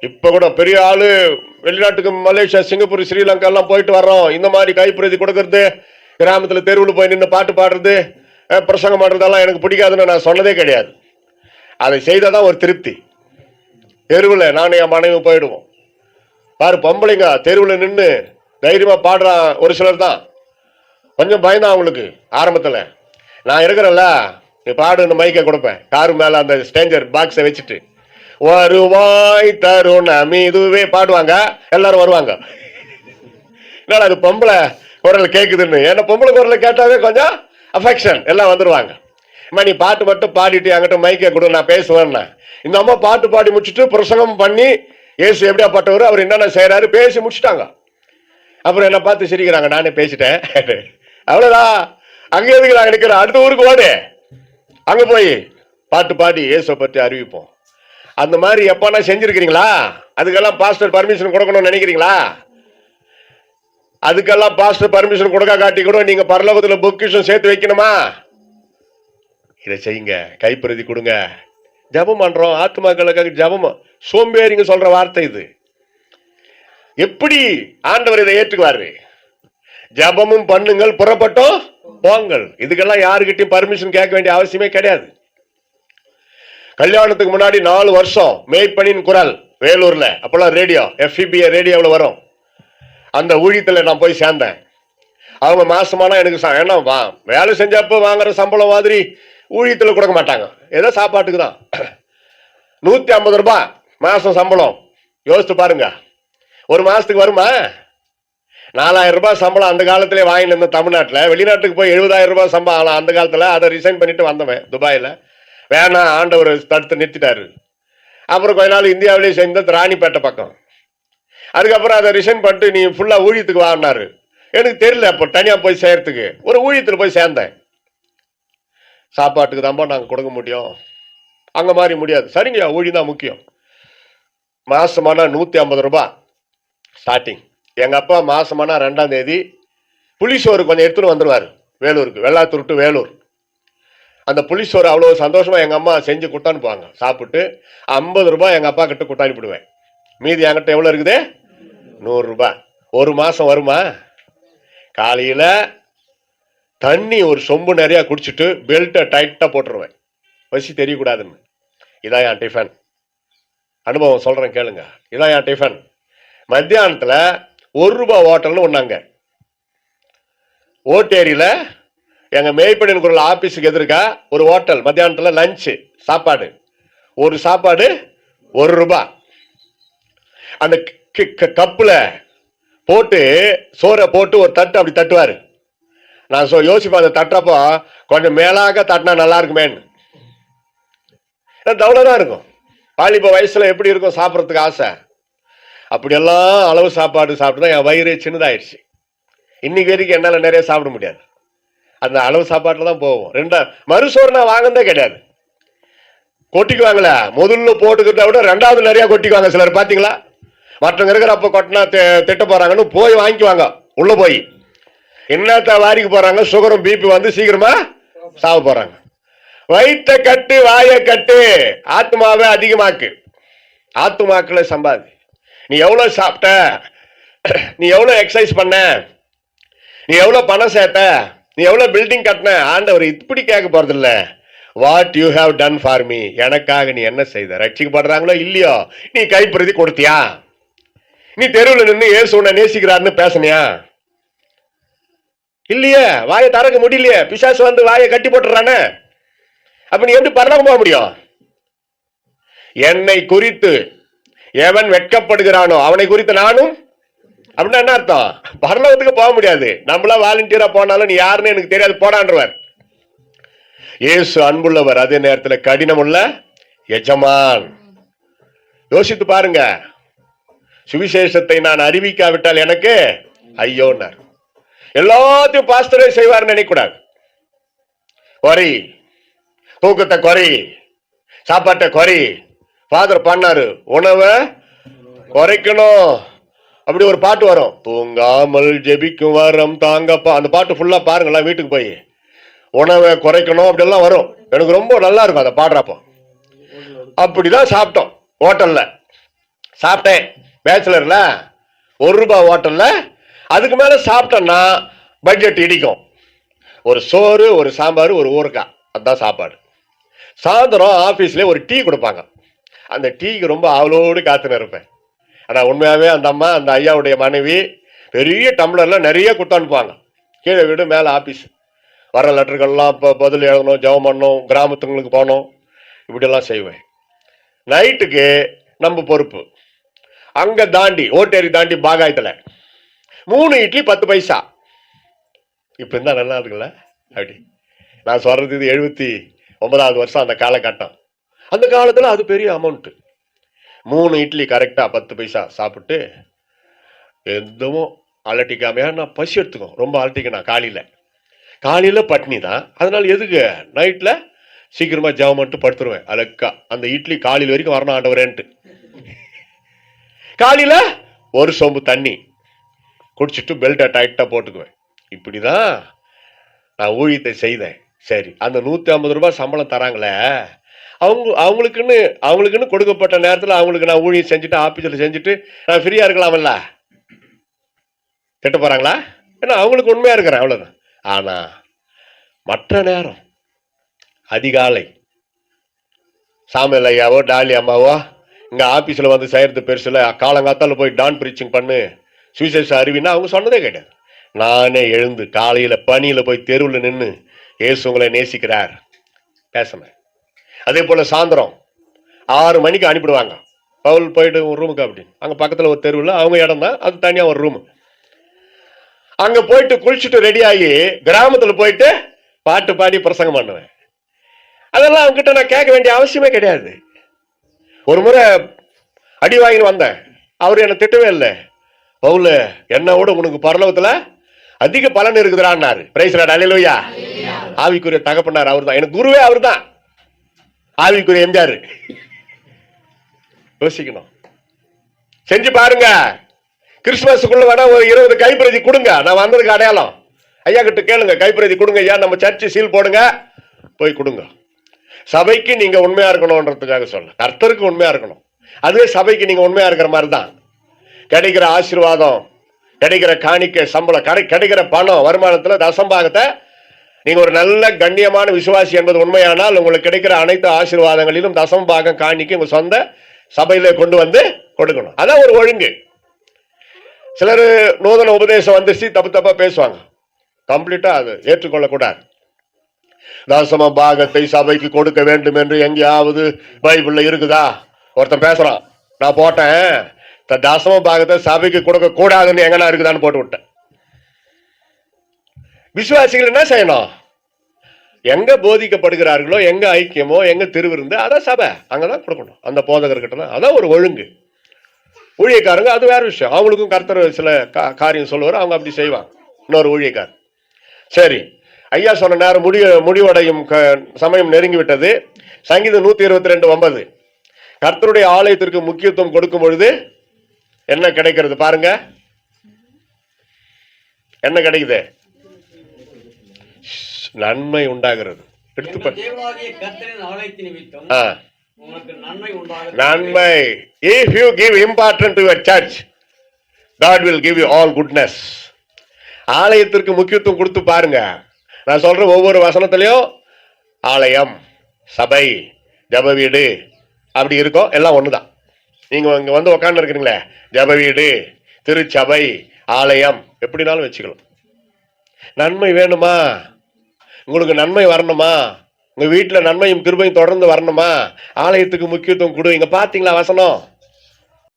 இப்ப கூட பெரிய ஆளு, வெளிநாட்டுக்கு மலேசியா, சிங்கப்பூர், ஸ்ரீலங்கா எல்லாம் போயிட்டு வர்றோம். இந்த மாதிரி கைப்பிரதி கொடுக்கறது, கிராமத்துல தெருவில் போய் நின்று பாட்டு பாடுறது, பிரசங்கம் பண்றதெல்லாம் எனக்கு பிடிக்காதுன்னு நான் சொன்னதே கிடையாது. அதை செய்தாதான் ஒரு திருப்தி. தெருவில் நானும் என் மனைவி போயிடுவோம். பாரு, பொம்பளைங்க தெருவில் நின்று தைரியமா பாடுறான். ஒரு சிலர் தான் கொஞ்சம் பயந்தான் அவங்களுக்கு ஆரம்பத்தில். நான் இருக்கிறேன்ல, நீ பாடுன்னு மைக்கை கொடுப்பேன். காரு மேல அந்த ஸ்டேஞ்சர் பாக்ஸை வச்சுட்டு, வருவாய் தருணம் இதுவே பாடுவாங்க. எல்லாரும் வருவாங்க. என்னடா அது பொம்பளை குரல் கேக்குதுன்னு. ஏன்னா பொம்பளை குரலை கேட்டாவே கொஞ்சம் அஃபெக்ஷன், எல்லாம் வந்துருவாங்க. அம்மா நீ பாட்டு மட்டும் பாடிட்டு என்கிட்ட மைக்கை கொடு, நான் பேசுவேன்னா. இந்த அம்மா பாட்டு பாடி முடிச்சுட்டு பிரசங்கம் பண்ணி ஏசு எப்படியாப்பட்டவர், அவர் என்னென்ன செய்யறாரு பேசி முடிச்சுட்டாங்க. அப்புறம் என்ன பார்த்து சிரிக்கிறாங்க, நானே பேசிட்டேன். அவ்வளவுதான். அங்கே எதுக்கு நாங்க நிக்கிறோம், அடுத்த ஊருக்கு ஓடு, அங்க போய் பாட்டு பாடி இயேசுவை பற்றி அறிவிப்போம். அந்த மாதிரி எப்பனா செஞ்சிருக்கிறீங்களா? அதுக்கெல்லாம் பாஸ்டர் பர்மிஷன் கொடுக்கணும்னு நினைக்கிறீங்களா? அதுக்கெல்லாம் பாஸ்டர் பர்மிஷன் கொடுக்க காட்டி கூட நீங்க பரலோகத்துல பொக்கிஷம் சேர்த்து வைக்கணுமா? இதை செய்யுங்க, கைப்பிரதி கொடுங்க. ஜபம் பண்றோம், ஆத்மாக்களுக்காக ஜபம். சோம்பேறிங்க சொல்ற வார்த்தை இது. எப்படி ஆண்டவர் இதை ஏற்றுக்குவாரு? ஜபமும் பண்ணுங்கள், புறப்பட்டோம் போங்கள். இதுக்கெல்லாம் யாருக்கிட்டையும் பர்மிஷன் கேட்க வேண்டிய அவசியமே கிடையாது. கல்யாணத்துக்கு முன்னாடி 4 வருஷம் மேய்ப்பனின் குரல் வேலூர்ல, அப்பெல்லாம் ரேடியோ FEBA ரேடியோவில் வரும். அந்த ஊழியத்தில் நான் போய் சேர்ந்தேன். அவங்க மாசமானா எனக்கு ஏன்னா வேலை செஞ்சப்போ வாங்குற சம்பளம் மாதிரி ஊழியத்தில் கொடுக்க மாட்டாங்க, ஏதோ சாப்பாட்டுக்கு தான். 150 ரூபாய் மாசம் சம்பளம். யோசித்து பாருங்க, ஒரு மாசத்துக்கு வருமா? 4000 ரூபாய் சம்பளம் அந்த காலத்திலே வாங்கிட்டு இருந்த தமிழ்நாட்டில். வெளிநாட்டுக்கு போய் 70,000 ரூபாய் சம்பளம் அந்த காலத்தில். அதை ரிசைன் பண்ணிட்டு வந்தவன் துபாயில். வேணாம், ஆண்டவர் தடுத்து நிறுத்திட்டாரு. அப்புறம் கொஞ்ச நாள் இந்தியாவிலேயே சேர்ந்த ராணிப்பேட்டை பக்கம். அதுக்கப்புறம் அதை ரிசைன் பண்ணிட்டு நீ ஃபுல்லா ஊழியத்துக்கு வாங்கினாரு. எனக்கு தெரியல அப்போ தனியா போய் செய்யறதுக்கு. ஒரு ஊழியத்தில் போய் சேர்ந்தேன். சாப்பாட்டுக்கு தான்ப்பா நாங்கள் கொடுக்க முடியும், அங்க மாதிரி முடியாது. சரிங்க, ஊழியம் தான் முக்கியம். மாசமானா 150 ரூபாய் ஸ்டார்டிங். எங்க அப்பா மாசமானா 2ஆம் தேதி புளிசோறு கொஞ்சம் எடுத்துன்னு வந்துருவாரு வேலூருக்கு, வெள்ளாத்தூர் டு வேலூர். அந்த புளிசோறு அவ்வளவு சந்தோஷமா எங்க அம்மா செஞ்சு கொடுத்தானுப்புவாங்க. சாப்பிட்டு 50 ரூபாய் எங்க அப்பா கிட்ட கொடுத்தானுப்பிடுவேன். மீதி என்கிட்ட எவ்வளவு இருக்குது? 100 ரூபாய். ஒரு மாசம் வருமா? காலையில தண்ணி ஒரு சொம்பு நிறைய குடிச்சிட்டு பெல்ட்டை டைட்டா போட்டுருவேன், பசி தெரியக்கூடாதுன்னு. இதான் என் டிஃபன். அனுபவம் சொல்றேன் கேளுங்க. இதான் என் டிஃபன். மத்தியானத்துல 1 ரூபாய் ஹோட்டல்னு ஒண்ணாங்க ஓட்டேரியில, எங்க மேய்ப்பனின் குரல் ஆபீஸுக்கு எதிர்க்கா ஒரு ஹோட்டல். மத்தியானத்துல லஞ்சு சாப்பாடு, ஒரு சாப்பாடு 1 ரூபாய். அந்த கப்புல போட்டு சோறை போட்டு ஒரு தட்டு அப்படி தட்டுவாரு. நான் யோசிப்பேன், அந்த தட்டுறப்போ கொஞ்சம் மேலாக தட்டினா நல்லா இருக்குமேன்னு. தவளைதான் இருக்கும். வாலிப வயசுல எப்படி இருக்கும் சாப்பிட்றதுக்கு ஆசை. அப்படியெல்லாம் அளவு சாப்பாடு சாப்பிட்டு தான் என் வயிறு சின்னதாயிடுச்சு. இன்னைக்கு வரைக்கும் என்னால நிறைய சாப்பிட முடியாது. அந்த அளவு சாப்பாட்டுல தான் போவோம். மறுசோறு நான் வாங்கினதே கிடையாது. கொட்டிக்குவாங்களே, முதல்ல போட்டுக்கிறத விட 2வது நிறைய கொட்டிக்குவாங்க சிலர். பாத்தீங்களா? மற்றவங்க இருக்கிறப்ப கொட்டினா திட்ட போறாங்கன்னு போய் வாங்கிக்குவாங்க. உள்ள போய் என்னத்த வாரிக்கு போறாங்க, சுகரும் பிபி வந்து சீக்கிரமா சாவ போறாங்க. வயிற்ற கட்டு, வாயை கட்டு, ஆத்மாவை அதிகமாக்கு, ஆத்மாக்களை சம்பாதி. நீ எவ்வளவு சாப்பிட்ட, நீ எவ்வளவு எக்ஸசைஸ் பண்ண, நீ எவ்வளவு பணம் சேர்த்த, நீ எவ்வளவு பில்டிங் கட்டின, ஆண்டவர் இப்படி கேட்க போறது இல்ல. What you have done for me, எனக்காக நீ என்ன செய்த. ரட்சிக்கப்படுறாங்களோ இல்லையோ, நீ கைப்பிரதி கொடுத்தியா? நீ தெருவில் நின்று இயேசு உன்னை நேசிக்கிறாருன்னு பேசனியா? இல்லையே, வாயை திறக்க முடியலையே, பிசாசு வந்து வாயை கட்டி போட்டுறானே. அப்ப நீ எப்படி பரலோகம் போக முடியும்? என்னை குறித்து எவன் வெட்கப்படுகிறானோ அவனை குறித்து நானும். அப்படின்னா என்ன அர்த்தம்? பரலோகத்துக்கு போக முடியாது. நம்மளா வாலண்டியரா போனாலும் நீ யாருன்னு எனக்கு தெரியாது போடான்றவர். இயேசு அன்புள்ளவர், அதே நேரத்தில் கடினமுள்ள எஜமான். யோசித்து பாருங்க. சுவிசேஷத்தை நான் அறிவிக்காவிட்டால் எனக்கு ஐயோன்னார். எல்லாத்தையும் பாஸ்டரே செய்வார் நினைக்கூடாது. குறை, தூக்கத்தை குறை, சாப்பாட்டை குறை. ஃபாதர் பண்ணாரு, உணவை குறைக்கணும். அப்படி ஒரு பாட்டு வரும், தூங்காமல் ஜெபிக்கும் வரம் தாங்கப்பா. அந்த பாட்டு ஃபுல்லா பாருங்களா வீட்டுக்கு போய். உணவை குறைக்கணும் அப்படி எல்லாம் வரும். எனக்கு ரொம்ப நல்லா இருக்கும் அதை பாடுறப்போ. அப்படிதான் சாப்பிட்டோம் ஹோட்டல்ல. சாப்பிட்டேன் பேச்சுலர்ல ₹1 ஹோட்டல்ல, அதுக்கு மேல சாப்பிட்டேன்னா பட்ஜெட் இடிக்கும். ஒரு சோறு, ஒரு சாம்பார், ஒரு ஊறுகாய், அதுதான் சாப்பாடு. சாயந்தரம் ஆபீஸ்ல ஒரு டீ கொடுப்பாங்க. அந்த டீக்கு ரொம்ப ஆவலோடு காத்துன்னு இருப்பேன். ஆனா உண்மையாவே அந்த அம்மா, அந்த ஐயாவுடைய மனைவி பெரிய டம்ளர்ல நிறைய கொடுத்து அனுப்புவாங்க. கீழே வீடு, மேல ஆபீஸ். வர லெட்டர்கள்லாம் பதில் எழுதணும், ஜெபம் பண்ணணும், கிராமத்துங்களுக்கு போகணும், இப்படியெல்லாம் செய்வேன். நைட்டுக்கு நம்ம பொறுப்பு. அங்க தாண்டி ஓட்டேரி தாண்டி பாகாயத்துல 3 இட்லி 10 பைசா. இப்ப இருந்தா நல்லா இருக்குல்ல? அப்படி நான் சொல்றது இது 79வது வருஷம் அந்த காலகட்டம். அந்த காலத்துல அது பெரிய அமௌண்ட். 3 இட்லி கரெக்டா 10 பைசா சாப்பிட்டு எதுவும் அலட்டிக்காமையா நான் பசி எடுத்துக்கும். ரொம்ப அலட்டிக்கணும். காலையில பட்னி தான். அதனால எதுக்கு நைட்ல சீக்கிரமா ஜெபம் பண்ணிட்டு படுத்துருவேன் அலக்கா. அந்த இட்லி காலையில் வரைக்கும் வரணும் ஆண்டவரேன்ட்டு. காலையில ஒரு சொம்பு தண்ணி குடிச்சிட்டு பெல்ட்டை டைட்டா போட்டுக்குவேன். இப்படிதான் நான் ஊழியத்தை செய்தேன். சரி, அந்த ₹150 சம்பளம் தராங்களே, அவங்களுக்குன்னு கொடுக்கப்பட்ட நேரத்தில் அவங்களுக்கு நான் ஊழியம் செஞ்சுட்டு ஆபீஸ்ல செஞ்சுட்டு நான் ஃப்ரீயா இருக்கலாம்ல? திட்ட போறாங்களா? ஏன்னா அவங்களுக்கு உண்மையா இருக்கிறேன், அவ்வளவுதான். ஆனா மற்ற நேரம் அதிகாலை சாமியல் ஐயாவோ டாலி அம்மாவோ இங்க ஆபீஸ்ல வந்து செய்யறது பெருசுல, காலங்காத்தால போய் டான் பிரீச்சிங் பண்ணு, சுவிசேஷ அறிவின்னா அவங்க சொன்னதே கிடையாது. நானே எழுந்து காலையில பனியில போய் தெருவில் நின்று இயேசு உங்களை நேசிக்கிறார் பேசினேன். அதே போல சாயந்தரம் 6 மணிக்கு அனுப்பிடுவாங்க. பவுல் போயிட்டு ஒரு ரூமுக்கு அப்படின்னு. அங்க பக்கத்துல ஒரு தெருவில் அவங்க இடம் தான், அது தனியா ஒரு ரூம். அங்க போயிட்டு குளிச்சுட்டு ரெடி ஆகி கிராமத்துல போயிட்டு பாட்டு பாடி பிரசங்கம் பண்ணுவேன். அதெல்லாம் அவங்ககிட்ட நான் கேட்க வேண்டிய அவசியமே கிடையாது. ஒரு முறை அடி வாங்கின்னு வந்தேன். அவரு என்ன திட்டவே இல்லை. பவுல், என்னோட உனக்கு பரலோகத்துல அதிக பலன் இருக்குதுறான்னாரு. பிரைஸ் லார்ட், அல்லேலூயா. ஆவிக்குரிய தகப்பனார் அவர் தான். எனக்கு குருவே அவர் தான். ஆவிக்குரிய எம்ஜிஆர். யோசிக்கணும், செஞ்சு பாருங்க. கிறிஸ்துமஸுக்குள்ள வேணா ஒரு 20 கைப்பிரதி கொடுங்க. நான் வந்ததுக்கு அடையாளம். ஐயா கிட்ட கேளுங்க, கைப்பிரதி கொடுங்க ஐயா, நம்ம சர்ச்சு சீல் போடுங்க, போய் கொடுங்க. சபைக்கு நீங்க உண்மையா இருக்கணும்ன்றதுக்காக சொல்ல, கர்த்தருக்கு உண்மையா இருக்கணும். அதுவே சபைக்கு நீங்க உண்மையா இருக்கிற மாதிரி தான். கிடைக்கிற ஆசீர்வாதம், கிடைக்கிற காணிக்கை, சம்பளம், கிடைக்கிற பணம், வருமானத்துல தசம்பாகத்தை நீங்க ஒரு நல்ல கண்ணியமான விசுவாசி என்பது உண்மையானால் உங்களுக்கு கிடைக்கிற அனைத்து ஆசீர்வாதங்களிலும் தசம்பாகம் காணிக்கை உங்க சொந்த சபையில கொண்டு வந்து கொடுக்கணும். அதான் ஒரு ஒழுங்கு. சிலர் நூதன உபதேசம் வந்துச்சு தப்பா பேசுவாங்க. கம்ப்ளீட்டா அது ஏற்றுக்கொள்ளக்கூடாது. தசம பாகத்தை சபைக்கு கொடுக்க வேண்டும் என்று எங்கேயாவது பைபிள்ல இருக்குதா? ஒருத்தன் பேசுறான், நான் போட்டேன் தசம பாகத்தை சபைக்கு கொடுக்க கூடாதுன்னு எங்கன்னா இருக்குதான்னு போட்டு விட்டேன். விசுவாசிகள் என்ன செய்யணும்? எங்க போதிக்கப்படுகிறார்களோ, எங்க ஐக்கியமோ, எங்க திருவிருந்து, அதான் சபை, அங்கதான் கொடுக்கணும். அந்த போதகர்கிட்ட தான். அதான் ஒரு ஒழுங்கு. ஊழியக்காரங்க அது வேற விஷயம். அவங்களுக்கும் கர்த்தர் சில காரியம் சொல்லுவார், அவங்க அப்படி செய்வாங்க. இன்னொரு ஊழியக்காரர். சரி, ஐயா சொன்ன நேரம் முடிவடையும் சமயம் நெருங்கி விட்டது. சங்கீதம் 122:9. கர்த்தருடைய ஆலயத்திற்கு முக்கியத்துவம் கொடுக்கும் பொழுது என்ன கிடைக்கிறது பாருங்க. என்ன கிடைக்குது? நன்மை உண்டாகிறது. நன்மை. If you give importance to your church, God will give you all goodness. ஆலயத்திற்கு முக்கியத்துவம் கொடுத்து பாருங்க. நான் சொல்ற ஒவ்வொரு வசனத்திலையும் ஆலயம், சபை, ஜப வீடு அப்படி இருக்கும். எல்லாம் ஒண்ணுதான். நீங்க இங்க வந்து உட்கார்ந்து இருக்கிறீங்களே, ஜப வீடு, திருச்சபை, ஆலயம் எப்படினாலும் வச்சுக்கலாம். நன்மை வேணுமா? உங்களுக்கு நன்மை வரணுமா? உங்க வீட்டுல நன்மையும் கிருபையும் தொடர்ந்து வரணுமா? ஆலயத்துக்கு முக்கியத்துவம் கொடு. இங்க பாத்தீங்களா வசனம்?